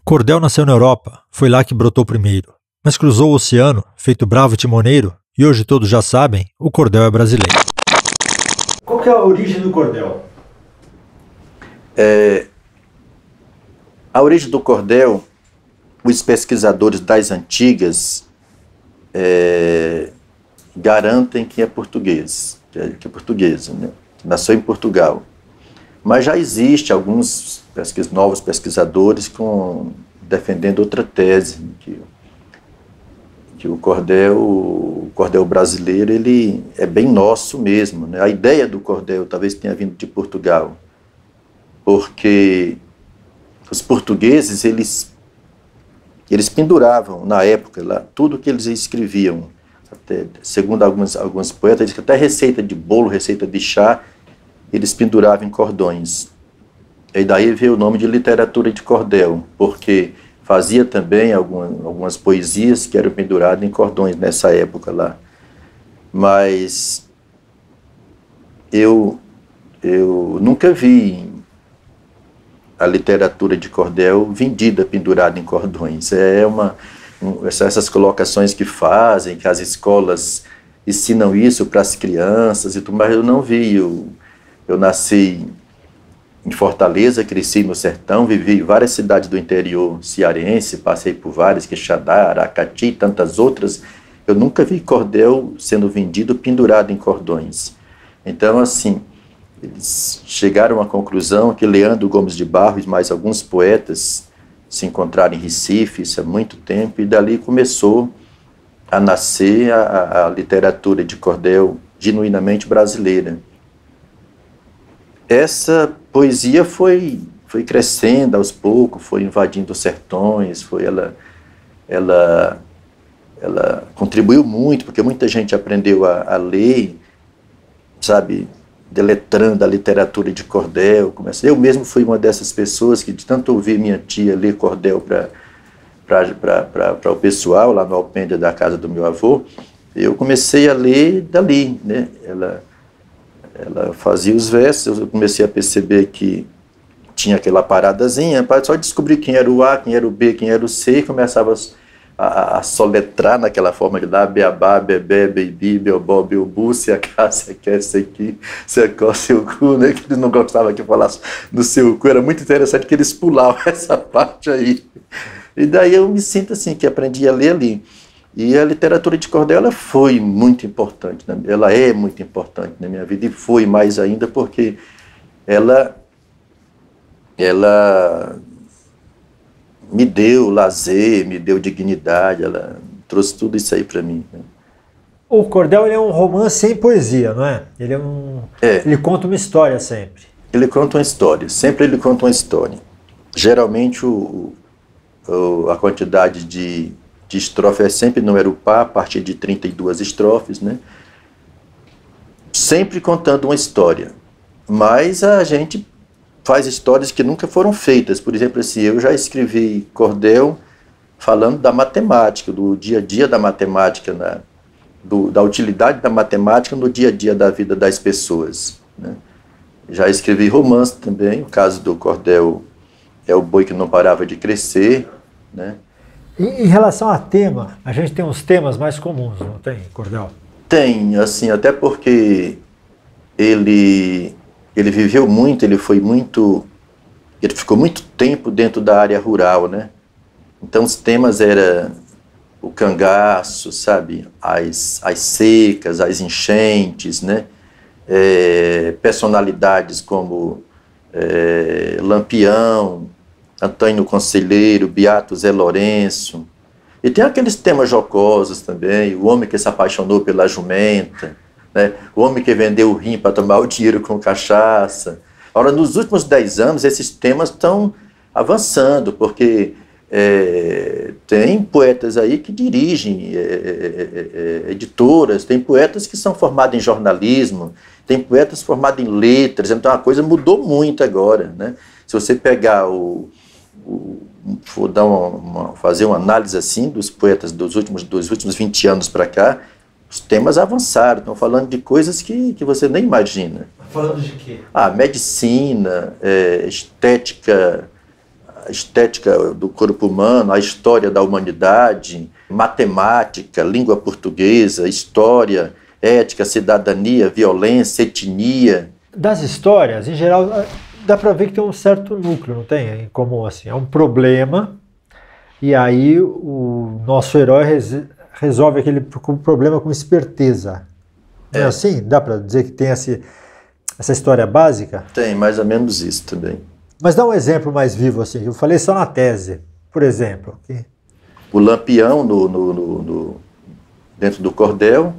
Cordel nasceu na Europa, foi lá que brotou primeiro. Mas cruzou o oceano, feito bravo timoneiro, e hoje todos já sabem, o cordel é brasileiro. Qual que é a origem do cordel? A origem do cordel, os pesquisadores das antigas garantem que é português, que é portuguesa, né? Nasceu em Portugal. Mas já existe alguns novos pesquisadores defendendo outra tese, que o cordel brasileiro ele é bem nosso mesmo, né? A ideia do cordel talvez tenha vindo de Portugal, porque os portugueses eles penduravam na época lá tudo que eles escreviam, até, segundo alguns poetas, até receita de bolo, receita de chá, eles penduravam em cordões. E daí veio o nome de literatura de cordel, porque fazia também algumas poesias que eram penduradas em cordões nessa época lá. Mas eu nunca vi a literatura de cordel vendida, pendurada em cordões. Essas colocações que fazem, que as escolas ensinam isso para as crianças e tudo, mas eu não vi. Eu nasci em Fortaleza, cresci no sertão, vivi em várias cidades do interior cearense, passei por várias, Quixadá, Aracati e tantas outras. Eu nunca vi cordel sendo vendido pendurado em cordões. Então, assim, eles chegaram à conclusão que Leandro Gomes de Barros e mais alguns poetas se encontraram em Recife, isso há muito tempo, e dali começou a nascer a literatura de cordel genuinamente brasileira. Essa poesia foi crescendo aos poucos, foi invadindo os sertões, ela contribuiu muito, porque muita gente aprendeu a ler, sabe, deletrando a literatura de cordel. Eu mesmo fui uma dessas pessoas que, de tanto ouvir minha tia ler cordel para o pessoal, lá no alpendre da casa do meu avô, eu comecei a ler dali, né? Ela fazia os versos, eu comecei a perceber que tinha aquela paradazinha, só descobrir quem era o A, quem era o B, quem era o C, e começava a soletrar naquela forma de lá, beabá, bebê, bebi, beobó, beobu, se a cá, se quer, se aqui, se acó, seu cu, né? Que eles não gostavam que falasse no seu cu, era muito interessante que eles pulavam essa parte aí. E daí eu me sinto assim, que aprendi a ler ali. E a literatura de cordel ela foi muito importante, né? Ela é muito importante na minha vida, e foi mais ainda porque ela me deu lazer, me deu dignidade, ela trouxe tudo isso aí para mim, né? O cordel ele é um romance sem poesia, não é? Ele conta uma história sempre. Ele conta uma história, sempre ele conta uma história. Geralmente a quantidade de estrofe é sempre número par, a partir de 32 estrofes, né? Sempre contando uma história. Mas a gente faz histórias que nunca foram feitas. Por exemplo, assim, eu já escrevi cordel falando da matemática, do dia a dia da matemática, da utilidade da matemática no dia a dia da vida das pessoas, né? Já escrevi romance também, o caso do cordel é o boi que não parava de crescer, né? Em relação a tema, a gente tem uns temas mais comuns, não tem, cordel? Tem, assim, até porque ele viveu muito, ele ficou muito tempo dentro da área rural, né? Então os temas eram o cangaço, sabe? As secas, as enchentes, né? Personalidades como Lampião, Antônio Conselheiro, Beato Zé Lourenço. E tem aqueles temas jocosos também, o homem que se apaixonou pela jumenta, né? O homem que vendeu o rim para tomar o dinheiro com cachaça. Ora, nos últimos 10 anos, esses temas estão avançando, porque tem poetas aí que dirigem editoras, tem poetas que são formados em jornalismo, tem poetas formados em letras, então a coisa mudou muito agora, né? Se você pegar for fazer uma análise assim dos poetas dos últimos 20 anos para cá, os temas avançaram, estão falando de coisas que você nem imagina. Falando de quê? Medicina, estética, estética do corpo humano, a história da humanidade, matemática, língua portuguesa, história, ética, cidadania, violência, etnia. Das histórias, em geral, dá para ver que tem um certo núcleo, não tem? Em comum, assim, é um problema, e aí o nosso herói resolve aquele problema com esperteza. Não é assim? Dá para dizer que tem essa história básica? Tem, mais ou menos isso também. Mas dá um exemplo mais vivo, assim, eu falei só na tese, por exemplo. O Lampião, dentro do cordel,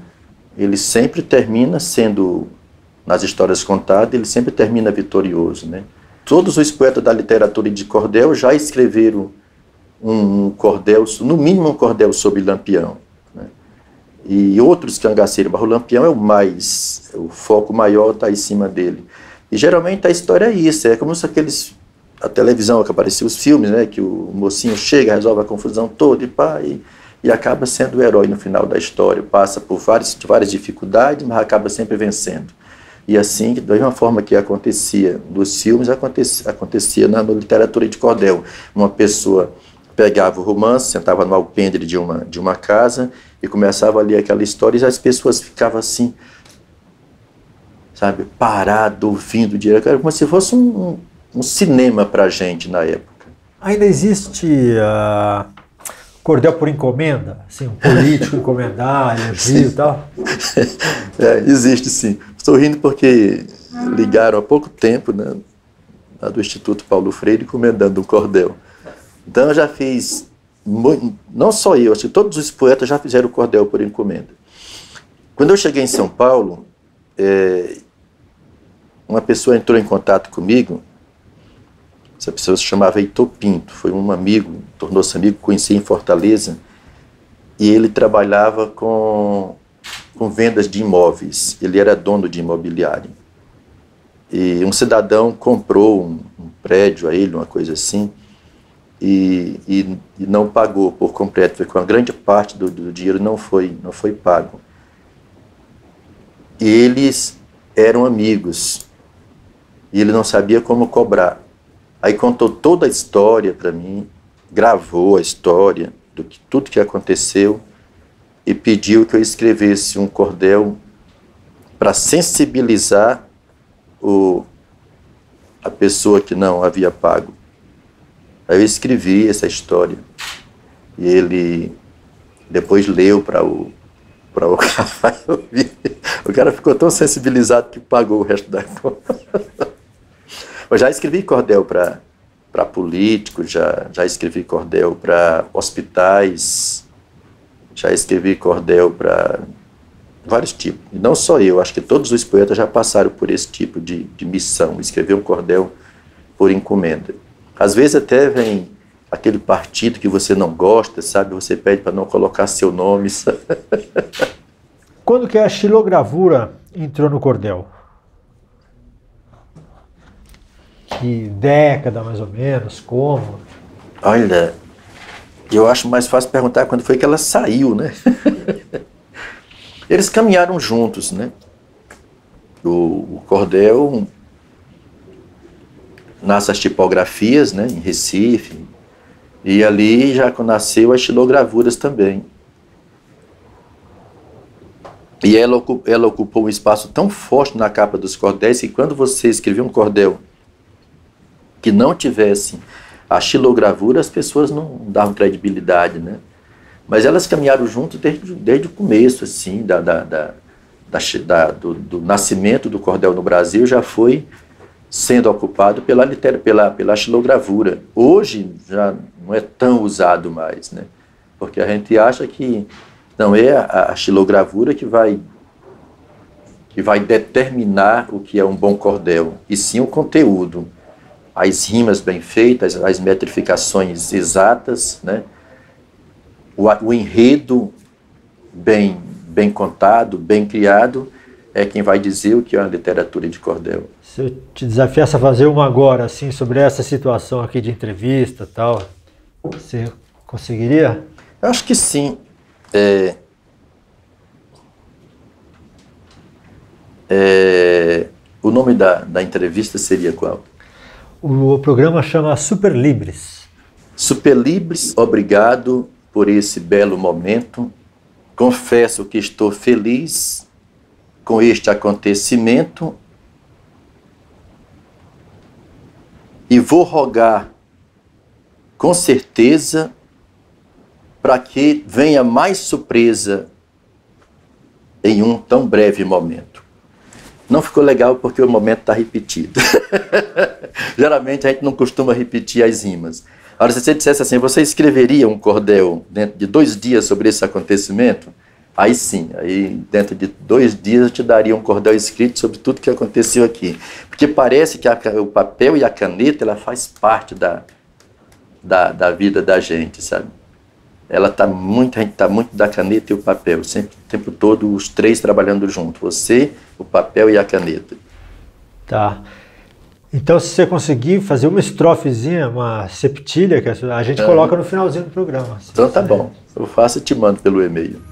ele sempre termina sendo, nas histórias contadas, ele sempre termina vitorioso, né? Todos os poetas da literatura de cordel já escreveram um cordel, no mínimo um cordel sobre Lampião, né? E outros cangaceiros, mas o Lampião é o foco maior está em cima dele. E geralmente a história é isso, é como se a televisão que aparecia os filmes, né, que o mocinho chega, resolve a confusão toda e acaba sendo o herói no final da história, passa por várias dificuldades, mas acaba sempre vencendo. E assim, da mesma forma que acontecia nos filmes, acontecia na literatura de cordel. Uma pessoa pegava o romance, sentava no alpendre de uma casa e começava a ler aquela história e as pessoas ficavam assim, sabe, parado, ouvindo direto, era como se fosse um cinema pra gente na época. Ainda existe cordel por encomenda? Assim, um político encomendar, elogio e tal? Existe sim. Estou rindo porque ligaram há pouco tempo, né, do Instituto Paulo Freire encomendando um cordel. Então eu já fiz, não só eu, acho que todos os poetas já fizeram o cordel por encomenda. Quando eu cheguei em São Paulo, uma pessoa entrou em contato comigo. Essa pessoa se chamava Heitor Pinto, foi um amigo, tornou-se amigo, conheci em Fortaleza, e ele trabalhava com vendas de imóveis, ele era dono de imobiliário. E um cidadão comprou um prédio a ele, uma coisa assim, e não pagou por completo, foi com a grande parte do dinheiro não foi pago. E eles eram amigos, e ele não sabia como cobrar. Aí contou toda a história para mim, gravou a história, tudo que aconteceu, e pediu que eu escrevesse um cordel para sensibilizar a pessoa que não havia pago. Aí eu escrevi essa história, e ele depois leu para o Rafael. O cara ficou tão sensibilizado que pagou o resto da conta. Eu já escrevi cordel para políticos, já escrevi cordel para hospitais, já escrevi cordel para vários tipos. E não só eu, acho que todos os poetas já passaram por esse tipo de missão, escrever um cordel por encomenda. Às vezes até vem aquele partido que você não gosta, sabe? Você pede para não colocar seu nome. Sabe? Quando que a xilogravura entrou no cordel? Que década, mais ou menos, como? Olha, eu acho mais fácil perguntar quando foi que ela saiu, né? Eles caminharam juntos, né? O cordel nasce as tipografias, né, em Recife, e ali já nasceu as xilogravuras também. E ela ocupou um espaço tão forte na capa dos cordéis que quando você escrevia um cordel que não tivesse a xilogravura, as pessoas não davam credibilidade, né? Mas elas caminharam junto desde o começo, assim, do nascimento do cordel no Brasil, já foi sendo ocupado pela xilogravura. Hoje já não é tão usado mais, né? Porque a gente acha que não é a xilogravura que vai determinar o que é um bom cordel, e sim o conteúdo. As rimas bem feitas, as metrificações exatas, né? O enredo bem contado, bem criado, é quem vai dizer o que é uma literatura de cordel. Se eu te desafiasse a fazer uma agora, assim, sobre essa situação aqui de entrevista e tal, você conseguiria? Eu acho que sim. O nome da entrevista seria qual? O programa chama Super Libres. Superlibres, obrigado por esse belo momento. Confesso que estou feliz com este acontecimento e vou rogar com certeza para que venha mais surpresa em um tão breve momento. Não ficou legal porque o momento está repetido. Geralmente a gente não costuma repetir as rimas. Agora, se você dissesse assim, você escreveria um cordel dentro de 2 dias sobre esse acontecimento? Aí sim, aí dentro de 2 dias eu te daria um cordel escrito sobre tudo que aconteceu aqui. Porque parece que o papel e a caneta, ela faz parte da vida da gente, sabe? A gente está muito da caneta e o papel, sempre, o tempo todo, os 3 trabalhando junto. Você, o papel e a caneta. Tá. Então, se você conseguir fazer uma estrofezinha, uma septilha, que a gente coloca no finalzinho do programa. Então tá bom, eu faço e te mando pelo e-mail.